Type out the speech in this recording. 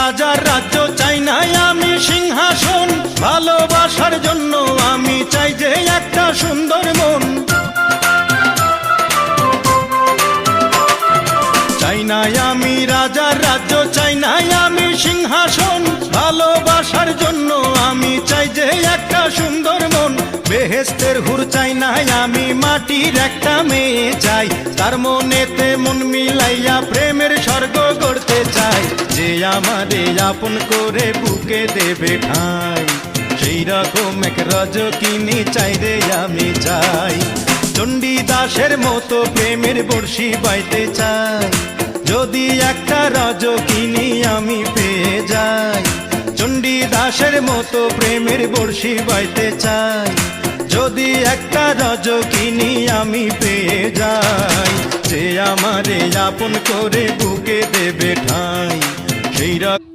রাজার রাজ্য চাই না আমি সিংহাসন, ভালোবাসার জন্য আমি চাই যে একটা সুন্দর মন। চাই না আমি রাজার রাজ্য, চাই না আমি সিংহাসন, ভালোবাসার জন্য আমি চাই যে একটা সুন্দর মন। বেহেশতের হুর চাই না আমি, মাটির একটা মেয়ে চাই, তার মনেতে মন মিলাইয়া প্রেমের স্বর্গ গড়তে চাই। যে আমারে আপন করে বুকে দেবে ঠাঁই, সেই রকম এক রজকিনী চাই রে আমি চাই। চণ্ডীদাসের মতো প্রেমের বর্ষি বাইতে চাই, যদি একটা রজকিনী আমি পেয়ে যাই। চণ্ডীদাসের মতো প্রেমের বর্ষি বাইতে চাই, যদি একটা রজকিনী আমি পেয়ে যাই। যে আমারে আপন করে বুকে দেবে ঠাঁই, সেই রকম